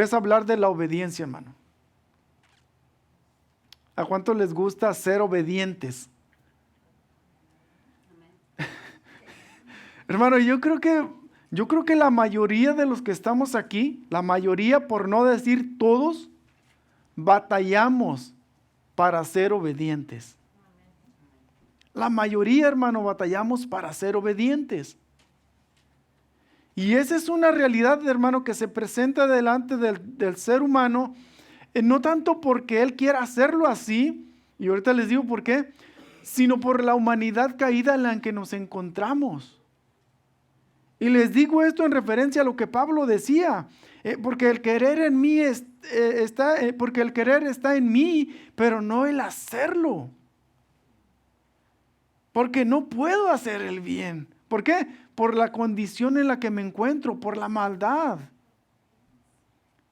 Es hablar de la obediencia, hermano. ¿A cuánto les gusta ser obedientes? Hermano, yo creo que la mayoría de los que estamos aquí, la mayoría, por no decir todos, batallamos para ser obedientes. La mayoría, hermano, batallamos para ser obedientes. Y esa es una realidad, hermano, que se presenta delante del ser humano, no tanto porque él quiera hacerlo así, y ahorita les digo por qué, sino por la humanidad caída en la que nos encontramos. Y les digo esto en referencia a lo que Pablo decía, porque el querer en mí porque el querer está en mí, pero no el hacerlo. Porque no puedo hacer el bien. ¿Por qué? Por la condición en la que me encuentro, por la maldad.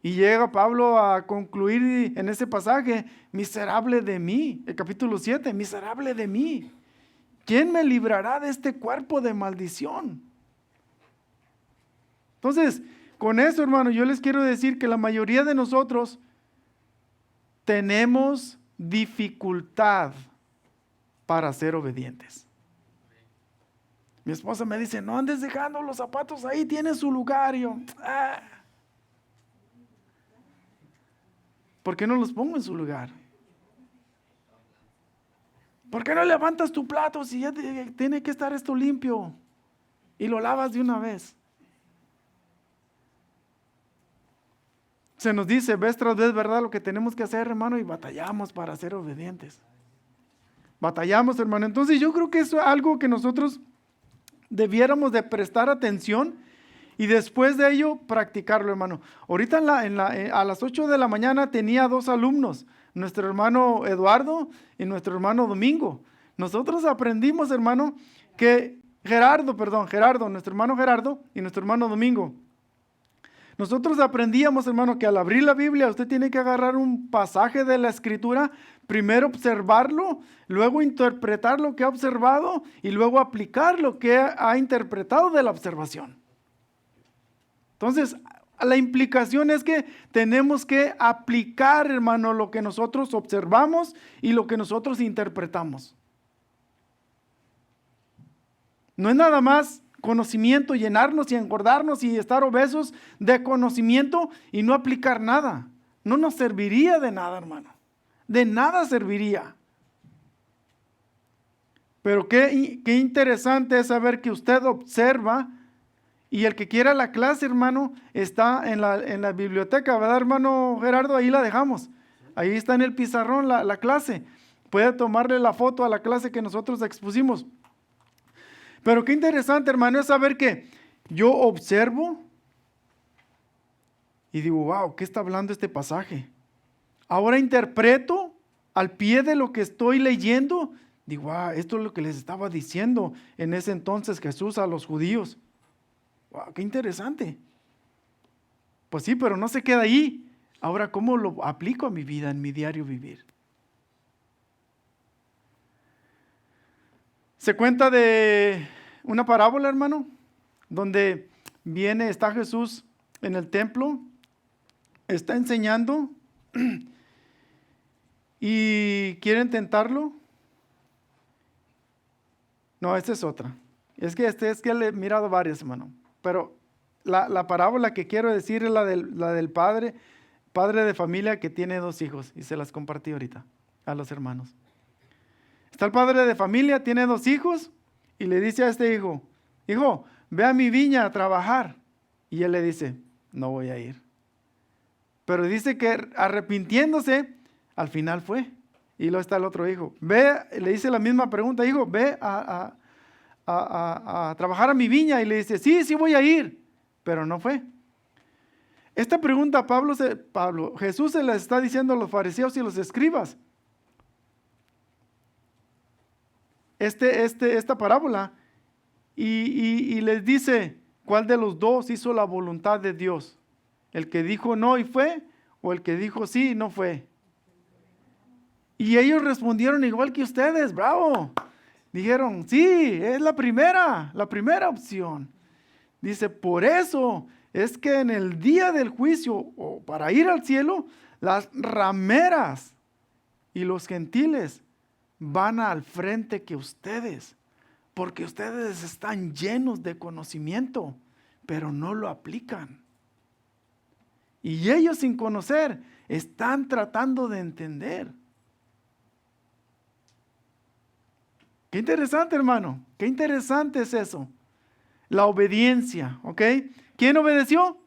Y llega Pablo a concluir en ese pasaje, miserable de mí, el capítulo 7, miserable de mí. ¿Quién me librará de este cuerpo de maldición? Entonces, con eso, hermano, yo les quiero decir que la mayoría de nosotros tenemos dificultad para ser obedientes. Mi esposa me dice, no andes dejando los zapatos ahí, tiene su lugar. Y yo, ¿por qué no los pongo en su lugar? ¿Por qué no levantas tu plato si ya tiene que estar esto limpio? Y lo lavas de una vez. Se nos dice vez tras vez, ¿verdad? Lo que tenemos que hacer, hermano, y batallamos para ser obedientes. Batallamos, hermano. Entonces yo creo que eso es algo que nosotros debiéramos de prestar atención y después de ello practicarlo, hermano. Ahorita a las 8 de la mañana tenía 2 alumnos, nuestro hermano Eduardo y nuestro hermano Domingo. Nosotros aprendimos, hermano, que Gerardo, nuestro hermano Gerardo y nuestro hermano Domingo. Nosotros aprendíamos, hermano, que al abrir la Biblia usted tiene que agarrar un pasaje de la Escritura, primero observarlo, luego interpretar lo que ha observado y luego aplicar lo que ha interpretado de la observación. Entonces, la implicación es que tenemos que aplicar, hermano, lo que nosotros observamos y lo que nosotros interpretamos. No es nada más conocimiento, llenarnos y engordarnos y estar obesos de conocimiento y no aplicar nada. No nos serviría de nada, hermano. De nada serviría. Pero qué interesante es saber que usted observa y el que quiera la clase, hermano, está en la biblioteca, ¿verdad, hermano Gerardo? Ahí la dejamos. Ahí está en el pizarrón la clase. Puede tomarle la foto a la clase que nosotros expusimos. Pero qué interesante, hermano, es saber que yo observo y digo, wow, ¿qué está hablando este pasaje? Ahora interpreto al pie de lo que estoy leyendo. Digo, wow, esto es lo que les estaba diciendo en ese entonces Jesús a los judíos. Wow, qué interesante. Pues sí, pero no se queda ahí. Ahora, ¿cómo lo aplico a mi vida, en mi diario vivir? Se cuenta de una parábola, hermano, donde está Jesús en el templo, está enseñando y quieren tentarlo. No, esta es otra. Es que le he mirado varias, hermano. Pero la parábola que quiero decir es la del padre de familia que tiene 2 hijos, y se las compartí ahorita a los hermanos. Está el padre de familia, tiene 2 hijos, y le dice a este hijo, ve a mi viña a trabajar. Y él le dice, no voy a ir. Pero dice que arrepintiéndose, al final fue. Y luego está el otro hijo. Le dice la misma pregunta, hijo, ve a trabajar a mi viña. Y le dice, sí voy a ir. Pero no fue. Esta pregunta Jesús se la está diciendo a los fariseos y los escribas. Esta parábola y les dice, ¿cuál de los 2 hizo la voluntad de Dios? ¿El que dijo no y fue? ¿O el que dijo sí y no fue? Y ellos respondieron igual que ustedes, bravo. Dijeron, sí, es la primera opción. Dice, por eso es que en el día del juicio, o para ir al cielo, las rameras y los gentiles van al frente que ustedes, porque ustedes están llenos de conocimiento, pero no lo aplican. Y ellos sin conocer están tratando de entender. Qué interesante, hermano. Qué interesante es eso. La obediencia, ¿ok? ¿Quién obedeció?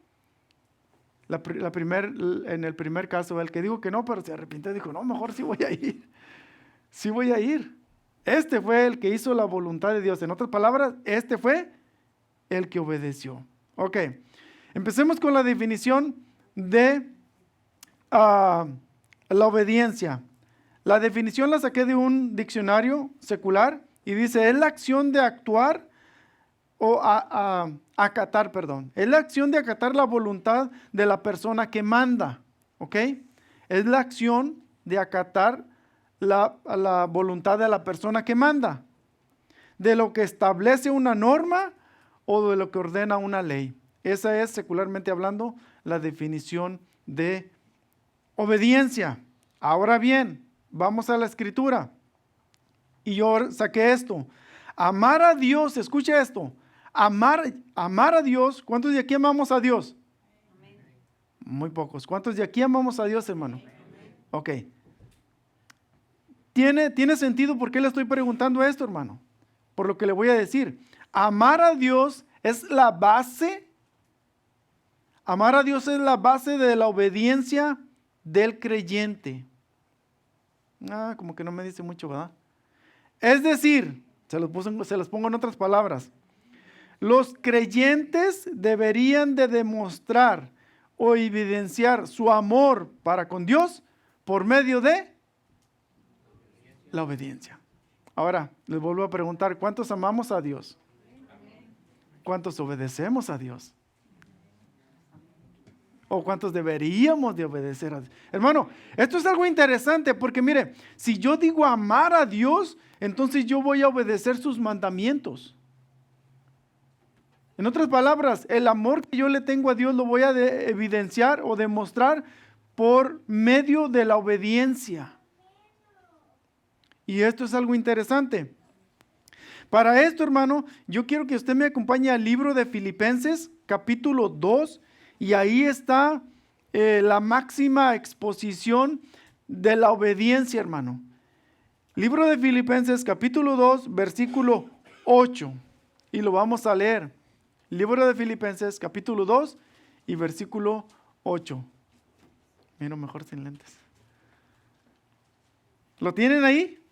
En el primer caso, el que dijo que no, pero se arrepintió, dijo, no, mejor sí voy a ir. Sí voy a ir. Este fue el que hizo la voluntad de Dios. En otras palabras, este fue el que obedeció. Ok, empecemos con la definición de la obediencia. La definición la saqué de un diccionario secular y dice, es la acción de actuar o acatar, perdón. Es la acción de acatar la voluntad de la persona que manda, ¿ok? Es la acción de acatar la voluntad de la persona que manda, de lo que establece una norma o de lo que ordena una ley. Esa es, secularmente hablando, la definición de obediencia. Ahora bien, vamos a la escritura. Y yo saqué esto. Amar a Dios, escucha esto. Amar a Dios. ¿Cuántos de aquí amamos a Dios? Amén. Muy pocos. ¿Cuántos de aquí amamos a Dios, hermano? Amén. Ok. ¿Tiene sentido por qué le estoy preguntando esto, hermano? Por lo que le voy a decir. Amar a Dios es la base. Amar a Dios es la base de la obediencia del creyente. Como que no me dice mucho, ¿verdad? Es decir, se los pongo en otras palabras. Los creyentes deberían de demostrar o evidenciar su amor para con Dios por medio de la obediencia. Ahora, les vuelvo a preguntar, ¿cuántos amamos a Dios? ¿Cuántos obedecemos a Dios? ¿O cuántos deberíamos de obedecer a Dios? Hermano, esto es algo interesante porque mire, si yo digo amar a Dios, entonces yo voy a obedecer sus mandamientos. En otras palabras, el amor que yo le tengo a Dios lo voy a evidenciar o demostrar por medio de la obediencia. Y esto es algo interesante. Para esto, hermano, yo quiero que usted me acompañe al libro de Filipenses, capítulo 2, y ahí está la máxima exposición de la obediencia, hermano. Libro de Filipenses, capítulo 2, versículo 8, y lo vamos a leer. Libro de Filipenses, capítulo 2 y versículo 8. Miro mejor sin lentes. ¿Lo tienen ahí?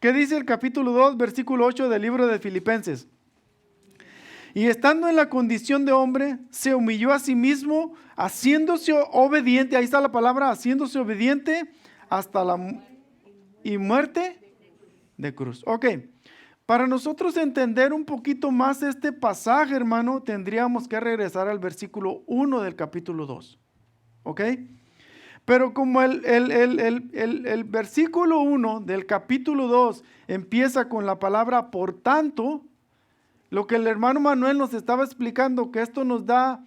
¿Qué dice el capítulo 2, versículo 8 del libro de Filipenses? Y estando en la condición de hombre, se humilló a sí mismo, haciéndose obediente, ahí está la palabra, haciéndose obediente hasta la muerte de cruz. Ok. Para nosotros entender un poquito más este pasaje, hermano, tendríamos que regresar al versículo 1 del capítulo 2. ¿Ok? Pero como el versículo 1 del capítulo 2 empieza con la palabra por tanto, lo que el hermano Manuel nos estaba explicando, que esto nos da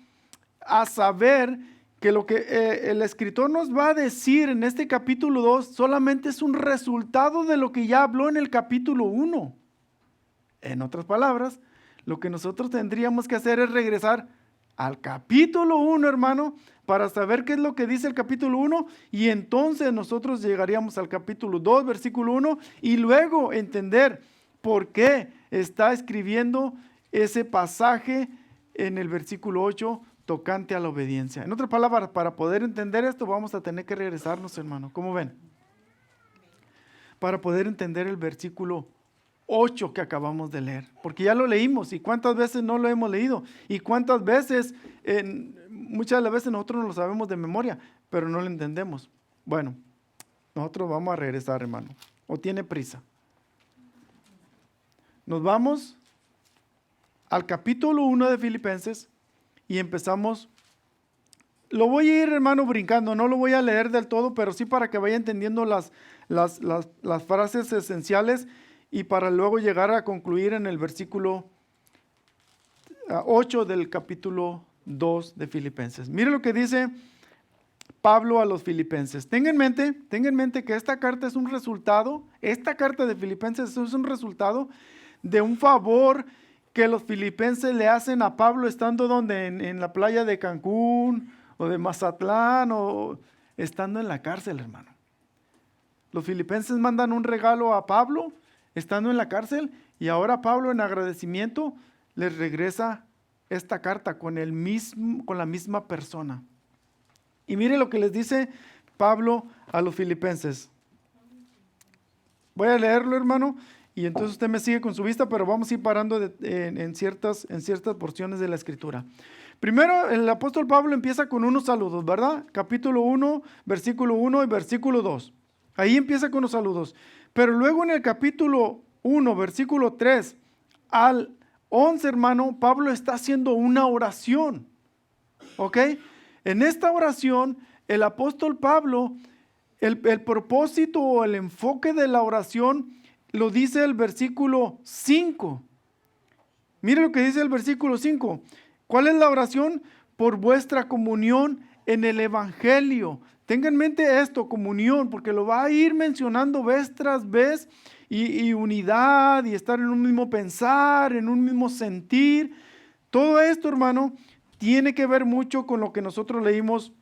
a saber que lo que el escritor nos va a decir en este capítulo 2 solamente es un resultado de lo que ya habló en el capítulo 1. En otras palabras, lo que nosotros tendríamos que hacer es regresar al capítulo 1, hermano, para saber qué es lo que dice el capítulo 1 y entonces nosotros llegaríamos al capítulo 2, versículo 1 y luego entender por qué está escribiendo ese pasaje en el versículo 8 tocante a la obediencia. En otras palabras, para poder entender esto vamos a tener que regresarnos, hermano. ¿Cómo ven? Para poder entender el versículo 8 que acabamos de leer, porque ya lo leímos y cuántas veces no lo hemos leído y cuántas veces, muchas de las veces nosotros no lo sabemos de memoria, pero no lo entendemos. Bueno, nosotros vamos a regresar, hermano, o tiene prisa. Nos vamos al capítulo 1 de Filipenses y empezamos. Lo voy a ir, hermano, brincando, no lo voy a leer del todo, pero sí para que vaya entendiendo las frases esenciales y para luego llegar a concluir en el versículo 8 del capítulo 2 de Filipenses. Mire lo que dice Pablo a los filipenses. Tenga en mente que esta carta es un resultado, esta carta de Filipenses es un resultado de un favor que los filipenses le hacen a Pablo estando donde, en la playa de Cancún o de Mazatlán o estando en la cárcel, hermano. Los filipenses mandan un regalo a Pablo estando en la cárcel y ahora Pablo en agradecimiento les regresa esta carta con la misma persona. Y mire lo que les dice Pablo a los filipenses. Voy a leerlo, hermano, y entonces usted me sigue con su vista, pero vamos a ir parando en ciertas porciones de la Escritura. Primero, el apóstol Pablo empieza con unos saludos, ¿verdad? Capítulo 1, versículo 1 y versículo 2. Ahí empieza con los saludos. Pero luego en el capítulo 1, versículo 3 al 11, hermano, Pablo está haciendo una oración. ¿Ok? En esta oración, el apóstol Pablo, el propósito o el enfoque de la oración lo dice el versículo 5. Mire lo que dice el versículo 5. ¿Cuál es la oración? Por vuestra comunión en el Evangelio. Tenga en mente esto, comunión, porque lo va a ir mencionando vez tras vez, y unidad, y estar en un mismo pensar, en un mismo sentir. Todo esto, hermano, tiene que ver mucho con lo que nosotros leímos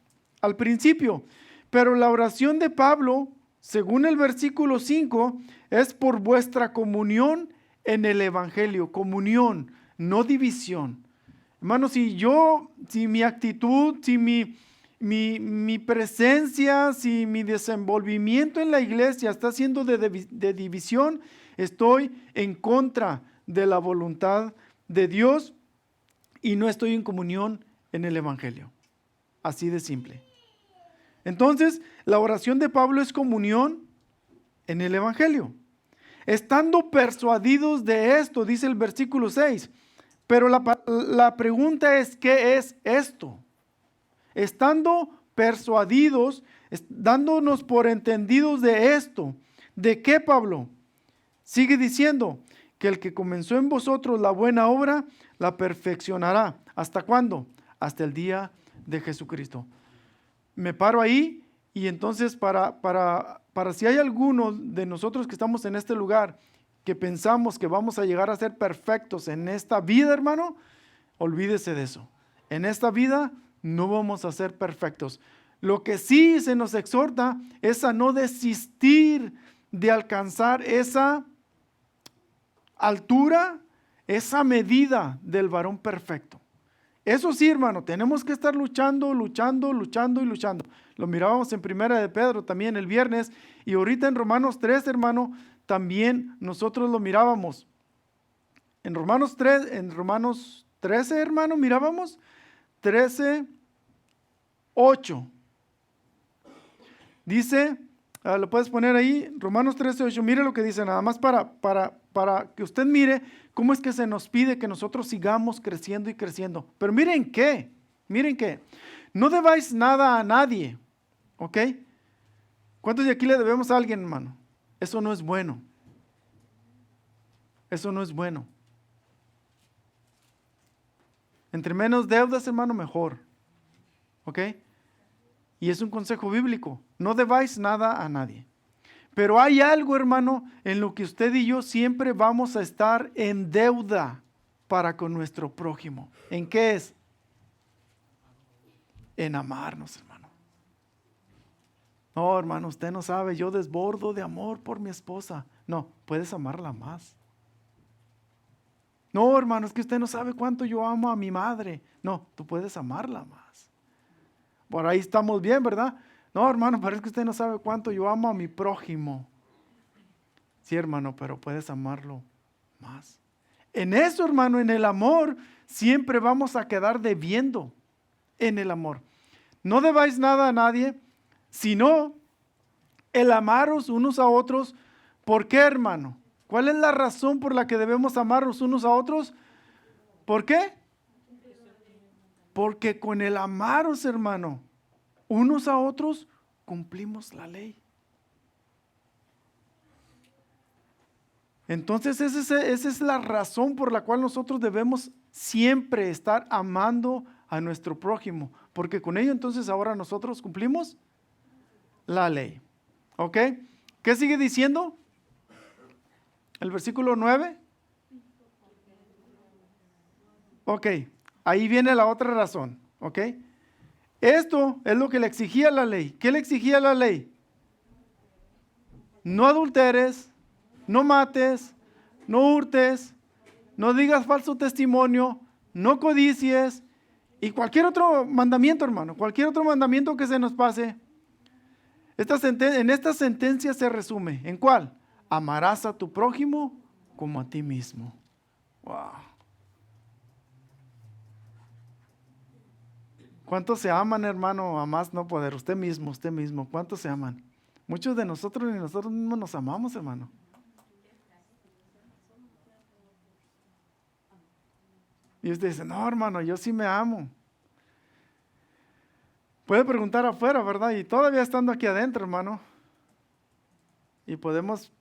al principio. Pero la oración de Pablo, según el versículo 5, es por vuestra comunión en el Evangelio. Comunión, no división. Hermano, si mi actitud, si mi presencia, si mi desenvolvimiento en la iglesia está siendo de división, estoy en contra de la voluntad de Dios y no estoy en comunión en el Evangelio. Así de simple. Entonces, la oración de Pablo es comunión en el Evangelio. Estando persuadidos de esto, dice el versículo 6. Pero la pregunta es, ¿qué es esto? Estando persuadidos, dándonos por entendidos de esto. ¿De qué, Pablo? Sigue diciendo que el que comenzó en vosotros la buena obra, la perfeccionará. ¿Hasta cuándo? Hasta el día de Jesucristo. Me paro ahí y entonces para si hay alguno de nosotros que estamos en este lugar que pensamos que vamos a llegar a ser perfectos en esta vida, hermano, olvídese de eso. En esta vida no vamos a ser perfectos. Lo que sí se nos exhorta es a no desistir de alcanzar esa altura, esa medida del varón perfecto. Eso sí, hermano, tenemos que estar luchando. Lo mirábamos en Primera de Pedro también el viernes, y ahorita en Romanos 3, hermano, también nosotros lo mirábamos. En Romanos 13, hermano, mirábamos 13, 8. Dice, lo puedes poner ahí, Romanos 13, 8. Mire lo que dice, nada más para que usted mire cómo es que se nos pide que nosotros sigamos creciendo y creciendo. Pero miren qué, no debáis nada a nadie, ¿ok? ¿Cuántos de aquí le debemos a alguien, hermano? Eso no es bueno. Eso no es bueno. Entre menos deudas, hermano, mejor. ¿Ok? Y es un consejo bíblico. No debáis nada a nadie. Pero hay algo, hermano, en lo que usted y yo siempre vamos a estar en deuda para con nuestro prójimo. ¿En qué es? En amarnos, hermano. No, hermano, usted no sabe, yo desbordo de amor por mi esposa. No, puedes amarla más. No, hermano, es que usted no sabe cuánto yo amo a mi madre. No, tú puedes amarla más. Por ahí estamos bien, ¿verdad? No, hermano, parece que usted no sabe cuánto yo amo a mi prójimo. Sí, hermano, pero puedes amarlo más. En eso, hermano, en el amor, siempre vamos a quedar debiendo en el amor. No debáis nada a nadie, sino el amaros unos a otros. ¿Por qué, hermano? ¿Cuál es la razón por la que debemos amarnos unos a otros? ¿Por qué? Porque con el amaros, hermano, unos a otros, cumplimos la ley. Entonces esa es la razón por la cual nosotros debemos siempre estar amando a nuestro prójimo, porque con ello entonces ahora nosotros cumplimos la ley. ¿Ok? ¿Qué sigue diciendo? El versículo 9. Ok, ahí viene la otra razón. ¿Ok? Esto es lo que le exigía la ley. ¿Qué le exigía la ley? No adulteres, no mates, no hurtes, no digas falso testimonio, no codicies y cualquier otro mandamiento, hermano, cualquier otro mandamiento que se nos pase. En esta sentencia se resume. ¿En cuál? Amarás a tu prójimo como a ti mismo. Wow. ¿Cuántos se aman, hermano? A más no poder. Usted mismo. ¿Cuántos se aman? Muchos de nosotros ni nosotros mismos nos amamos, hermano. Y usted dice, no, hermano, yo sí me amo. Puede preguntar afuera, ¿verdad? Y todavía estando aquí adentro, hermano. Y podemos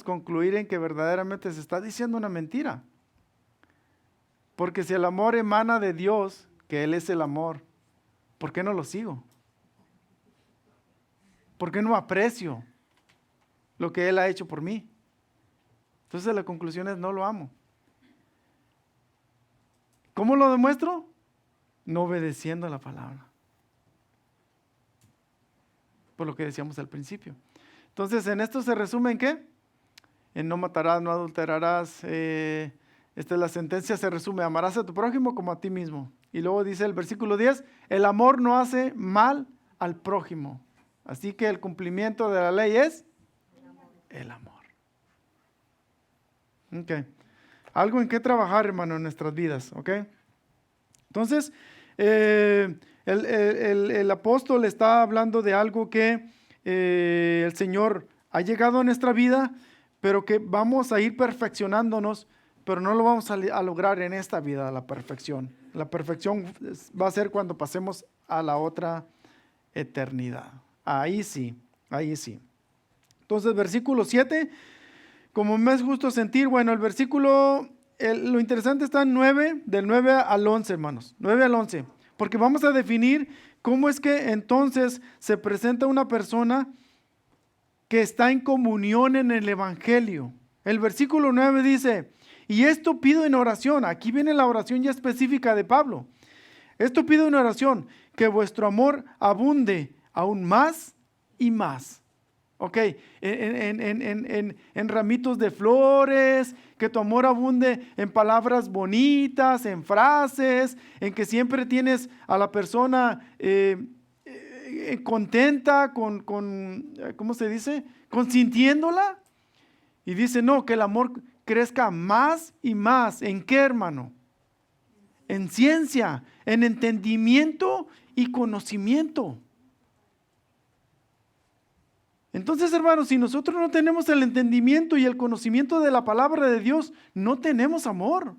concluir en que verdaderamente se está diciendo una mentira. Porque si el amor emana de Dios, que Él es el amor, ¿por qué no lo sigo? ¿Por qué no aprecio lo que Él ha hecho por mí? Entonces la conclusión es, no lo amo. ¿Cómo lo demuestro? No obedeciendo a la palabra. Por lo que decíamos al principio. Entonces, en esto se resume en ¿qué? En no matarás, no adulterarás. La sentencia se resume, amarás a tu prójimo como a ti mismo. Y luego dice el versículo 10, el amor no hace mal al prójimo. Así que el cumplimiento de la ley es el amor. Ok. Algo en qué trabajar, hermano, en nuestras vidas. Ok. Entonces, el apóstol está hablando de algo que el Señor ha llegado a nuestra vida, pero que vamos a ir perfeccionándonos, pero no lo vamos a lograr en esta vida, la perfección. La perfección va a ser cuando pasemos a la otra eternidad. Ahí sí, ahí sí. Entonces, versículo 7, como me es justo sentir, bueno, el versículo... lo interesante está en 9, del 9 al 11, hermanos. 9 al 11. Porque vamos a definir cómo es que entonces se presenta una persona que está en comunión en el Evangelio. El versículo 9 dice, y esto pido en oración. Aquí viene la oración ya específica de Pablo. Esto pido en oración, que vuestro amor abunde aún más y más. Ok, en ramitos de flores, que tu amor abunde en palabras bonitas, en frases, en que siempre tienes a la persona contenta, ¿cómo se dice? Consintiéndola. Y dice, no, que el amor crezca más y más. ¿En qué, hermano? En ciencia, en entendimiento y conocimiento. Entonces, hermanos, si nosotros no tenemos el entendimiento y el conocimiento de la palabra de Dios, no tenemos amor.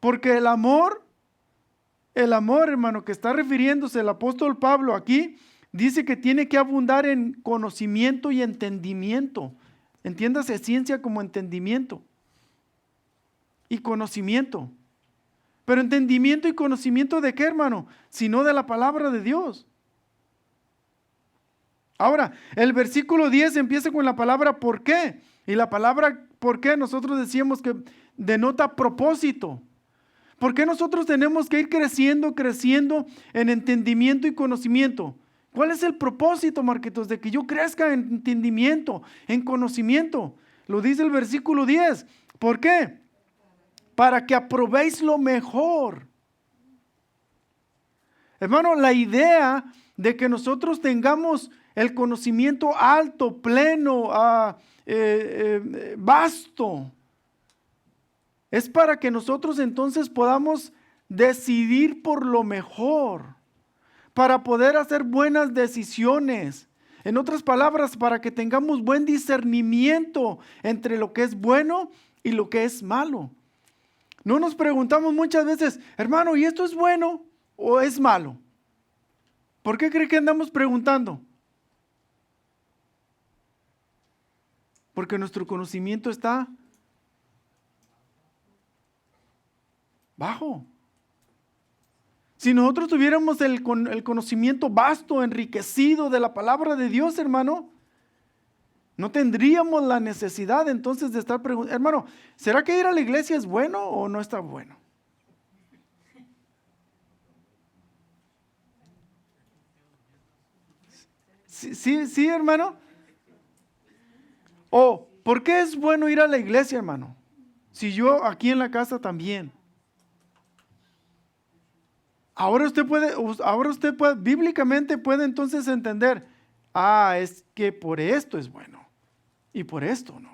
Porque el amor, hermano, que está refiriéndose el apóstol Pablo aquí, dice que tiene que abundar en conocimiento y entendimiento. Entiéndase ciencia como entendimiento y conocimiento. Pero entendimiento y conocimiento ¿de qué, hermano? Sino de la palabra de Dios. Ahora, el versículo 10 empieza con la palabra ¿por qué? Y la palabra ¿por qué? Nosotros decíamos que denota propósito. ¿Por qué nosotros tenemos que ir creciendo en entendimiento y conocimiento? ¿Cuál es el propósito, Marquitos, de que yo crezca en entendimiento, en conocimiento? Lo dice el versículo 10. ¿Por qué? Para que aprobéis lo mejor. Hermano, la idea de que nosotros tengamos el conocimiento alto, pleno, vasto, es para que nosotros entonces podamos decidir por lo mejor, para poder hacer buenas decisiones. En otras palabras, para que tengamos buen discernimiento entre lo que es bueno y lo que es malo. No nos preguntamos muchas veces, hermano, ¿y esto es bueno o es malo? ¿Por qué cree que andamos preguntando? Porque nuestro conocimiento está bajo. Si nosotros tuviéramos el conocimiento vasto, enriquecido de la palabra de Dios, hermano, no tendríamos la necesidad entonces de estar preguntando, hermano, ¿será que ir a la iglesia es bueno o no está bueno? Sí, hermano. O, ¿por qué es bueno ir a la iglesia, hermano? Si yo aquí en la casa también. Ahora usted puede, bíblicamente puede entonces entender, es que por esto es bueno y por esto no.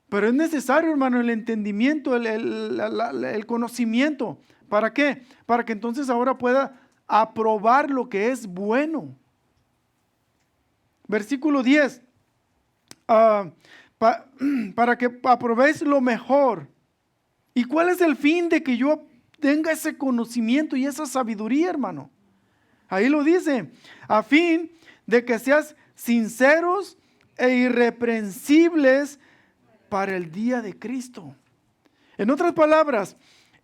Pero es necesario, hermano, el entendimiento, el conocimiento. ¿Para qué? Para que entonces ahora pueda aprobar lo que es bueno. Versículo 10. Para que aprobéis lo mejor. ¿Y cuál es el fin de que yo tenga ese conocimiento y esa sabiduría, hermano? Ahí lo dice, a fin de que seas sinceros e irreprensibles para el día de Cristo. En otras palabras,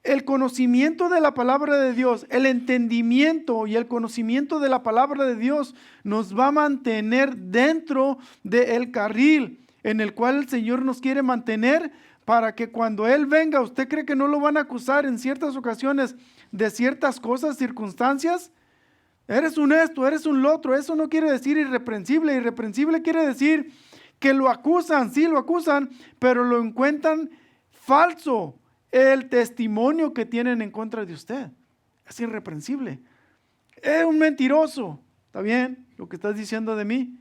el conocimiento de la palabra de Dios, el entendimiento y el conocimiento de la palabra de Dios nos va a mantener dentro del carril en el cual el Señor nos quiere mantener, para que cuando Él venga, ¿usted cree que no lo van a acusar en ciertas ocasiones de ciertas cosas, circunstancias? Eres un esto, eres un lo otro. Eso no quiere decir irreprensible. Irreprensible quiere decir que lo acusan, sí lo acusan, pero lo encuentran falso el testimonio que tienen en contra de usted. Es irreprensible. Es un mentiroso. ¿Está bien lo que estás diciendo de mí?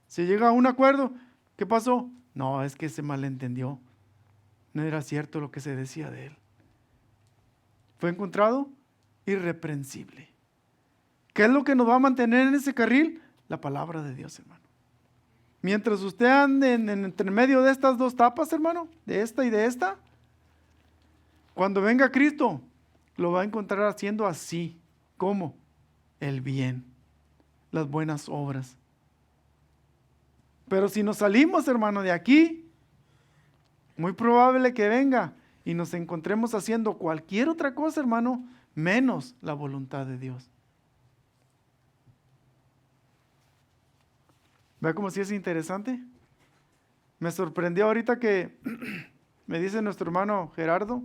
Se llega a un acuerdo. ¿Qué pasó? No, es que se malentendió. No era cierto lo que se decía de él. Fue encontrado irreprensible. ¿Qué es lo que nos va a mantener en ese carril? La palabra de Dios, hermano. Mientras usted ande entre medio de estas dos tapas, hermano, de esta y de esta, cuando venga Cristo, lo va a encontrar haciendo así. ¿Cómo? El bien, las buenas obras. Pero si nos salimos, hermano, de aquí, muy probable que venga y nos encontremos haciendo cualquier otra cosa, hermano, menos la voluntad de Dios. ¿Ve cómo sí es interesante? Me sorprendió ahorita que me dice nuestro hermano Gerardo.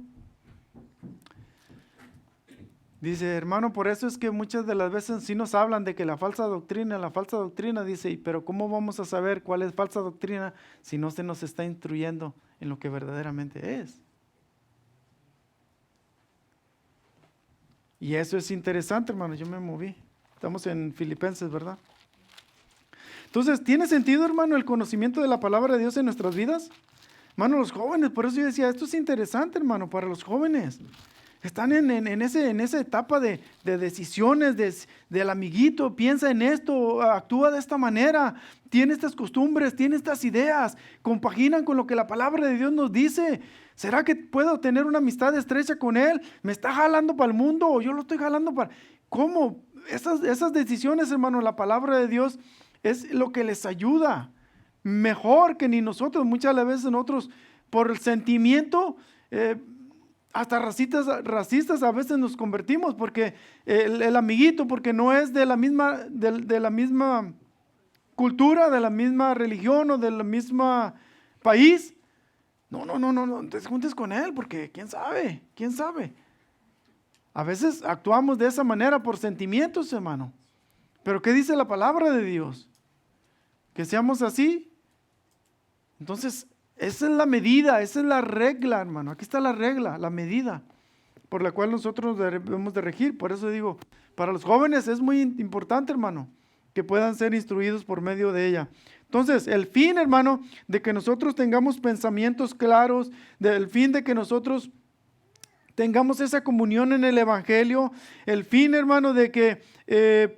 Dice, hermano, por eso es que muchas de las veces sí nos hablan de que la falsa doctrina, dice, pero ¿cómo vamos a saber cuál es falsa doctrina si no se nos está instruyendo en lo que verdaderamente es? Y eso es interesante, hermano, yo me moví. Estamos en Filipenses, ¿verdad? Entonces, ¿tiene sentido, hermano, el conocimiento de la palabra de Dios en nuestras vidas? Hermano, los jóvenes, por eso yo decía, esto es interesante, hermano, para los jóvenes. Están en esa etapa de decisiones, del amiguito, piensa en esto, actúa de esta manera, tiene estas costumbres, tiene estas ideas, compaginan con lo que la palabra de Dios nos dice. ¿Será que puedo tener una amistad estrecha con él? ¿Me está jalando para el mundo o yo lo estoy jalando para...? ¿Cómo? Esas decisiones, hermano, la palabra de Dios es lo que les ayuda. Mejor que ni nosotros, muchas veces nosotros, por el sentimiento... hasta racistas a veces nos convertimos porque el amiguito, porque no es de la misma cultura, de la misma religión o del mismo país. No te juntes con él porque quién sabe. A veces actuamos de esa manera por sentimientos, hermano. Pero ¿qué dice la palabra de Dios? Que seamos así. Entonces, esa es la medida, esa es la regla, hermano. Aquí está la regla, la medida por la cual nosotros debemos de regir. Por eso digo, para los jóvenes es muy importante, hermano, que puedan ser instruidos por medio de ella. Entonces, el fin, hermano, de que nosotros tengamos pensamientos claros, del fin de que nosotros tengamos esa comunión en el Evangelio, el fin, hermano, de que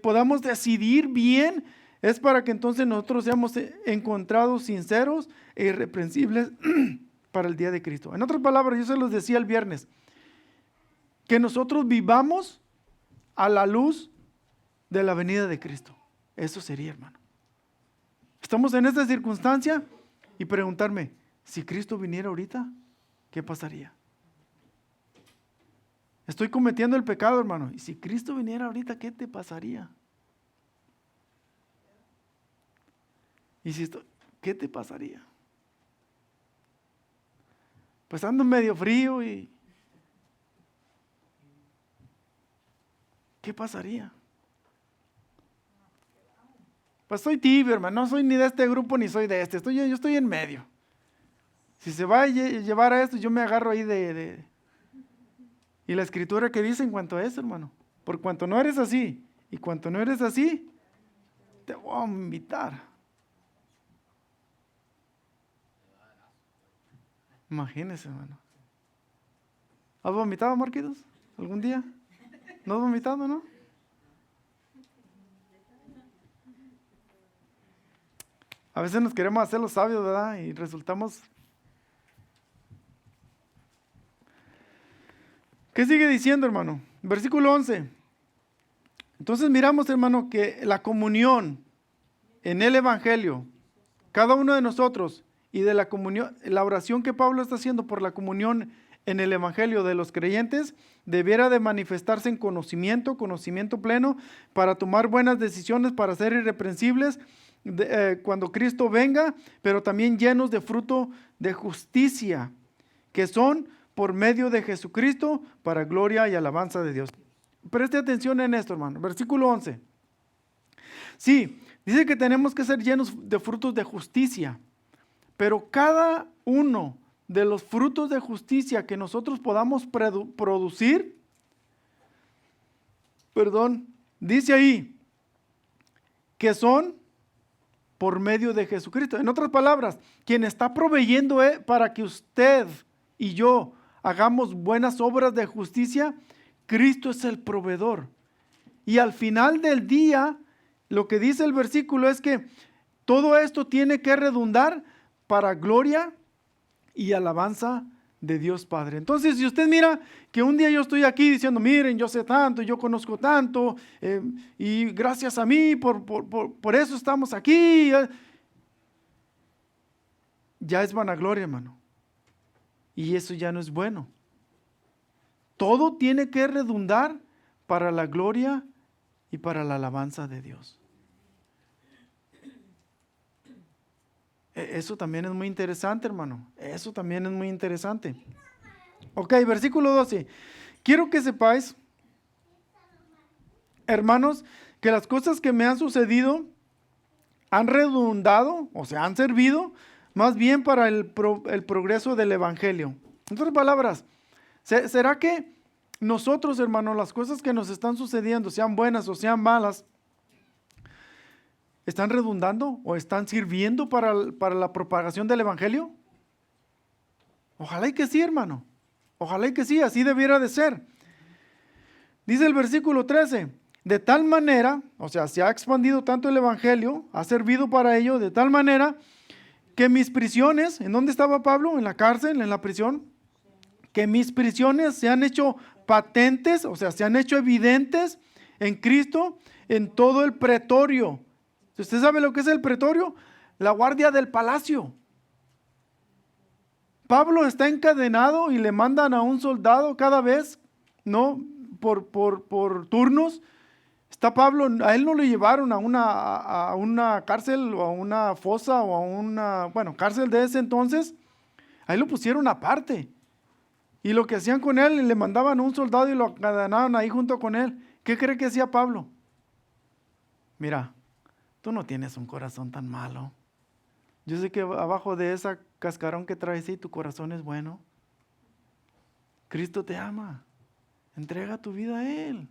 podamos decidir bien, es para que entonces nosotros seamos encontrados sinceros e irreprensibles para el día de Cristo. En otras palabras, yo se los decía el viernes, que nosotros vivamos a la luz de la venida de Cristo. Eso sería, hermano. Estamos en esta circunstancia y preguntarme, si Cristo viniera ahorita, ¿qué pasaría? Estoy cometiendo el pecado, hermano. Y si Cristo viniera ahorita, ¿qué te pasaría? ¿Qué te pasaría? Pues ando medio frío y... ¿qué pasaría? Pues soy tibio, hermano. No soy ni de este grupo ni soy de este. Yo estoy en medio. Si se va a llevar a esto, yo me agarro ahí Y la escritura que dice en cuanto a eso, hermano. Por cuanto no eres así y cuanto no eres así, te voy a invitar. Imagínese, hermano. ¿Has vomitado, Marquitos? ¿Algún día? ¿No has vomitado, no? A veces nos queremos hacer los sabios, ¿verdad? Y resultamos... ¿Qué sigue diciendo, hermano? Versículo 11. Entonces miramos, hermano, que la comunión en el Evangelio, cada uno de nosotros, y de la comunión, la oración que Pablo está haciendo por la comunión en el Evangelio de los creyentes, debiera de manifestarse en conocimiento pleno, para tomar buenas decisiones, para ser irreprensibles cuando Cristo venga, pero también llenos de fruto de justicia, que son por medio de Jesucristo, para gloria y alabanza de Dios. Preste atención en esto, hermano. Versículo 11. Sí, dice que tenemos que ser llenos de frutos de justicia, pero cada uno de los frutos de justicia que nosotros podamos producir, dice ahí que son por medio de Jesucristo. En otras palabras, quien está proveyendo para que usted y yo hagamos buenas obras de justicia, Cristo es el proveedor. Y al final del día, lo que dice el versículo es que todo esto tiene que redundar para gloria y alabanza de Dios Padre. Entonces, si usted mira que un día yo estoy aquí diciendo, miren, yo sé tanto, yo conozco tanto, y gracias a mí, por eso estamos aquí, ya es vanagloria, hermano. Y eso ya no es bueno. Todo tiene que redundar para la gloria y para la alabanza de Dios. Eso también es muy interesante, hermano. Eso también es muy interesante. Ok, versículo 12. Quiero que sepáis, hermanos, que las cosas que me han sucedido han redundado, o sea, han servido más bien para el progreso del Evangelio. En otras palabras, ¿será que nosotros, hermanos, las cosas que nos están sucediendo, sean buenas o sean malas, están redundando o están sirviendo para la propagación del Evangelio? Ojalá y que sí, hermano. Ojalá y que sí, así debiera de ser. Dice el versículo 13, de tal manera, o sea, se ha expandido tanto el Evangelio, ha servido para ello, de tal manera que mis prisiones, ¿en dónde estaba Pablo? En la cárcel, en la prisión. Que mis prisiones se han hecho patentes, o sea, se han hecho evidentes en Cristo, en todo el pretorio. ¿Usted sabe lo que es el pretorio? La guardia del palacio. Pablo está encadenado y le mandan a un soldado cada vez, ¿no? Por turnos. Está Pablo, a él no lo llevaron a una cárcel o a una fosa o a una, cárcel de ese entonces. Ahí lo pusieron aparte. Y lo que hacían con él, le mandaban a un soldado y lo encadenaban ahí junto con él. ¿Qué cree que hacía Pablo? Mira, tú no tienes un corazón tan malo. Yo sé que abajo de esa cascarón que traes ahí, tu corazón es bueno. Cristo te ama. Entrega tu vida a Él.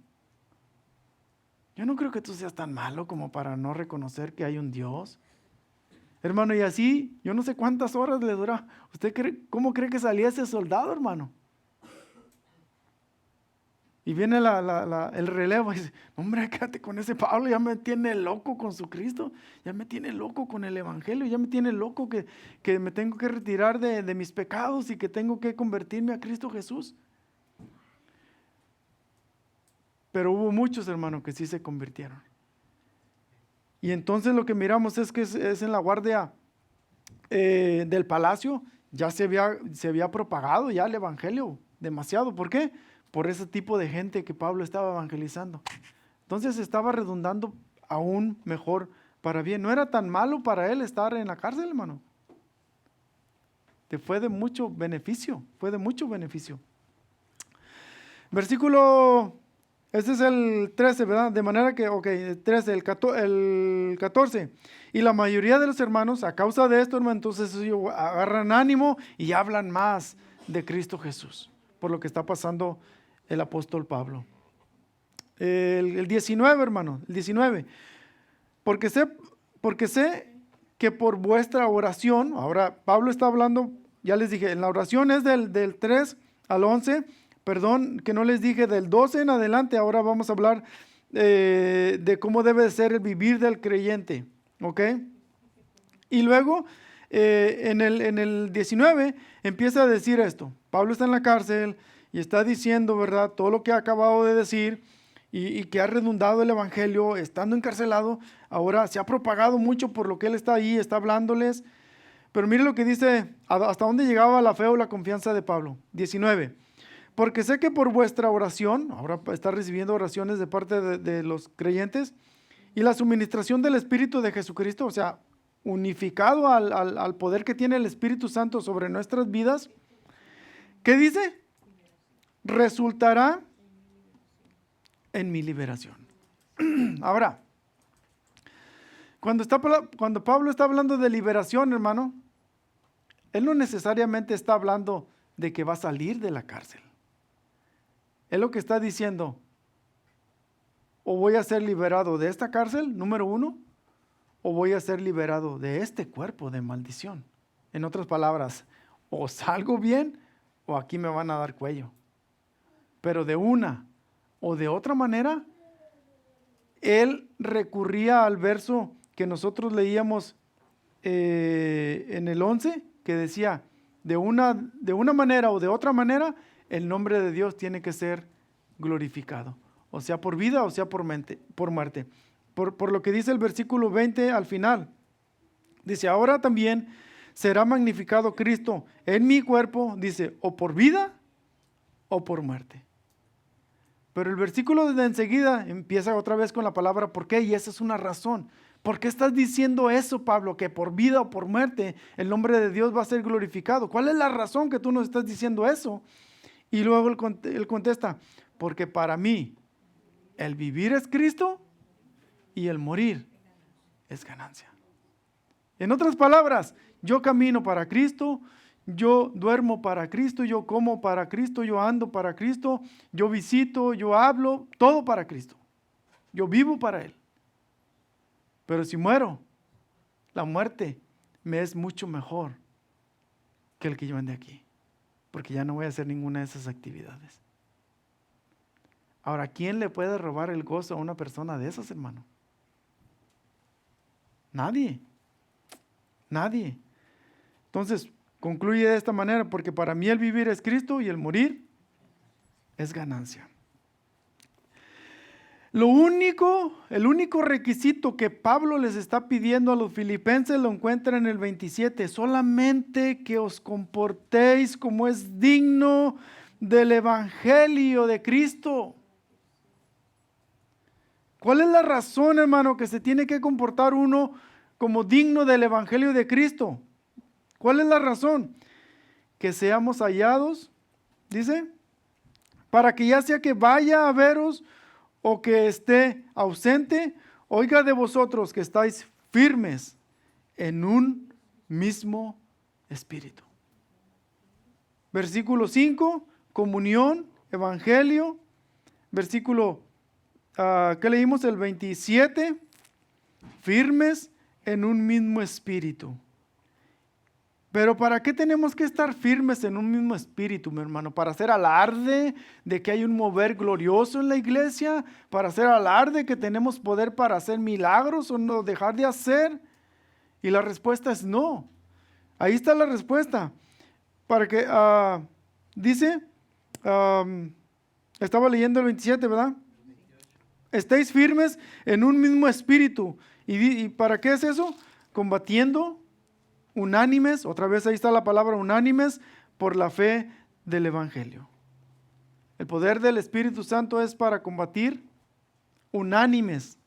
Yo no creo que tú seas tan malo como para no reconocer que hay un Dios. Hermano, y así, yo no sé cuántas horas le dura. ¿Cómo cree que salía ese soldado, hermano? Y viene el relevo y dice, hombre, quédate con ese Pablo, ya me tiene loco con su Cristo, ya me tiene loco con el Evangelio, ya me tiene loco que me tengo que retirar de mis pecados y que tengo que convertirme a Cristo Jesús. Pero hubo muchos, hermanos, que sí se convirtieron. Y entonces lo que miramos es que es en la guardia del palacio, ya se había propagado ya el Evangelio demasiado. ¿Por qué? por ese tipo de gente que Pablo estaba evangelizando. Entonces estaba redundando aún mejor para bien. No era tan malo para él estar en la cárcel, hermano. Fue de mucho beneficio, Versículo, este es el 13, ¿verdad? De manera que, el 13, el 14. Y la mayoría de los hermanos, a causa de esto, hermano, entonces ellos agarran ánimo y hablan más de Cristo Jesús, por lo que está pasando el apóstol Pablo. El 19, hermano, el 19. Porque sé que por vuestra oración, ahora Pablo está hablando, ya les dije, en la oración es del 3 al 11, perdón que no les dije del 12 en adelante, ahora vamos a hablar de cómo debe ser el vivir del creyente, ¿ok? Y luego en el 19 empieza a decir esto, Pablo está en la cárcel y está diciendo, ¿verdad?, todo lo que ha acabado de decir y que ha redundado el evangelio estando encarcelado, ahora se ha propagado mucho por lo que él está ahí, está hablándoles. Pero mire lo que dice, hasta dónde llegaba la fe o la confianza de Pablo. 19. Porque sé que por vuestra oración, ahora está recibiendo oraciones de parte de los creyentes, y la suministración del Espíritu de Jesucristo, o sea, unificado al poder que tiene el Espíritu Santo sobre nuestras vidas, ¿qué dice? Resultará en mi liberación. Ahora, cuando Pablo está hablando de liberación, hermano, él no necesariamente está hablando de que va a salir de la cárcel. Él lo que está diciendo, o voy a ser liberado de esta cárcel, número 1, o voy a ser liberado de este cuerpo de maldición. En otras palabras, o salgo bien, o aquí me van a dar cuello. Pero de una o de otra manera, él recurría al verso que nosotros leíamos en el 11, que decía, de una manera o de otra manera, el nombre de Dios tiene que ser glorificado, o sea por vida o sea por muerte. Por lo que dice el versículo 20 al final, dice, ahora también será magnificado Cristo en mi cuerpo, dice, o por vida o por muerte. Pero el versículo de enseguida empieza otra vez con la palabra ¿por qué? Y esa es una razón. ¿Por qué estás diciendo eso, Pablo? Que por vida o por muerte el nombre de Dios va a ser glorificado. ¿Cuál es la razón que tú nos estás diciendo eso? Y luego él contesta, porque para mí el vivir es Cristo y el morir es ganancia. En otras palabras, yo camino para Cristo, yo duermo para Cristo, yo como para Cristo, yo ando para Cristo, yo visito, yo hablo, todo para Cristo. Yo vivo para Él. Pero si muero, la muerte me es mucho mejor que el que yo ande aquí, porque ya no voy a hacer ninguna de esas actividades. Ahora, ¿quién le puede robar el gozo a una persona de esas, hermano? Nadie. Nadie. Entonces, concluye de esta manera, porque para mí el vivir es Cristo y el morir es ganancia. El único requisito que Pablo les está pidiendo a los filipenses lo encuentra en el 27. Solamente que os comportéis como es digno del evangelio de Cristo. ¿Cuál es la razón, hermano, que se tiene que comportar uno como digno del evangelio de Cristo? ¿Cuál es la razón? Que seamos hallados, dice, para que ya sea que vaya a veros o que esté ausente, oiga de vosotros que estáis firmes en un mismo espíritu. Versículo 5, comunión, evangelio. Versículo, ¿qué leímos? El 27, firmes en un mismo espíritu. Pero ¿para qué tenemos que estar firmes en un mismo espíritu, mi hermano? ¿Para hacer alarde de que hay un mover glorioso en la iglesia? ¿Para hacer alarde que tenemos poder para hacer milagros o no dejar de hacer? Y la respuesta es no. Ahí está la respuesta. Para que, dice, estaba leyendo el 27, ¿verdad? Estéis firmes en un mismo espíritu. ¿Y para qué es eso? Combatiendo unánimes, otra vez ahí está la palabra unánimes, por la fe del evangelio. El poder del Espíritu Santo es para combatir unánimes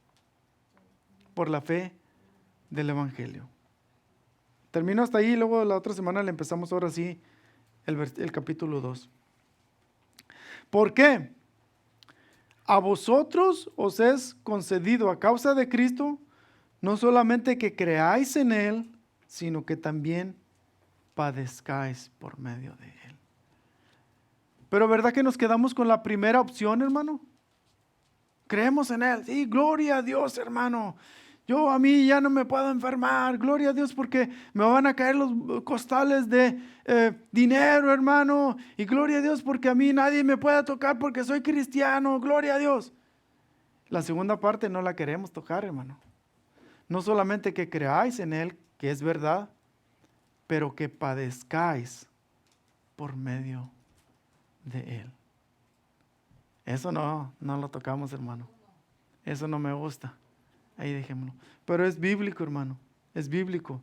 por la fe del Evangelio. Termino hasta ahí, luego la otra semana le empezamos ahora sí el capítulo 2. ¿Por qué? A vosotros os es concedido a causa de Cristo, no solamente que creáis en Él, sino que también padezcáis por medio de Él. Pero ¿verdad que nos quedamos con la primera opción, hermano? Creemos en Él. Sí, gloria a Dios, hermano. A mí ya no me puedo enfermar. Gloria a Dios porque me van a caer los costales de dinero, hermano. Y gloria a Dios porque a mí nadie me puede tocar porque soy cristiano. Gloria a Dios. La segunda parte no la queremos tocar, hermano. No solamente que creáis en Él, que es verdad, pero que padezcáis por medio de Él. Eso no lo tocamos, hermano. Eso no me gusta. Ahí dejémoslo. Pero es bíblico, hermano. Es bíblico.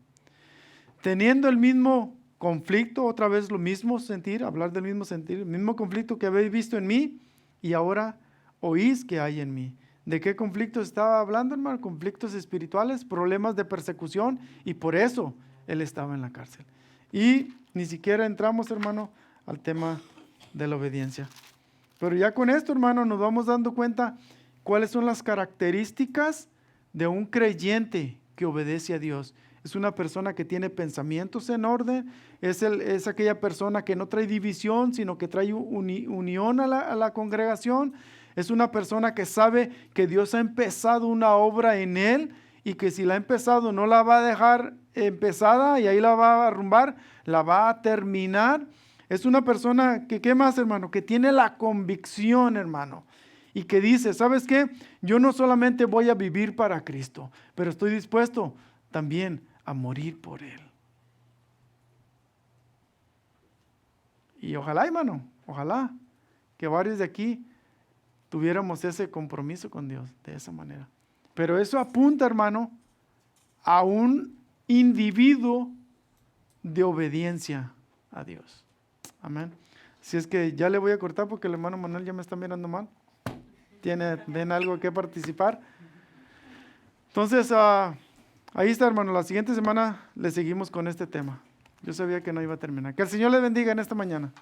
Teniendo el mismo conflicto, otra vez lo mismo sentir, hablar del mismo sentir, el mismo conflicto que habéis visto en mí y ahora oís que hay en mí. ¿De qué conflictos estaba hablando, hermano? Conflictos espirituales, problemas de persecución, y por eso él estaba en la cárcel. Y ni siquiera entramos, hermano, al tema de la obediencia. Pero ya con esto, hermano, nos vamos dando cuenta cuáles son las características de un creyente que obedece a Dios. Es una persona que tiene pensamientos en orden, es aquella persona que no trae división, sino que trae unión a la congregación. Es una persona que sabe que Dios ha empezado una obra en él y que si la ha empezado no la va a dejar empezada y ahí la va a arrumbar, la va a terminar. Es una persona que, ¿qué más, hermano? Que tiene la convicción, hermano. Y que dice, ¿sabes qué? Yo no solamente voy a vivir para Cristo, pero estoy dispuesto también a morir por Él. Y ojalá, hermano, ojalá que varios de aquí tuviéramos ese compromiso con Dios de esa manera. Pero eso apunta, hermano, a un individuo de obediencia a Dios. Amén. Si es que ya le voy a cortar porque el hermano Manuel ya me está mirando mal. ¿Ven algo que participar? Entonces, ahí está, hermano. La siguiente semana le seguimos con este tema. Yo sabía que no iba a terminar. Que el Señor le bendiga en esta mañana.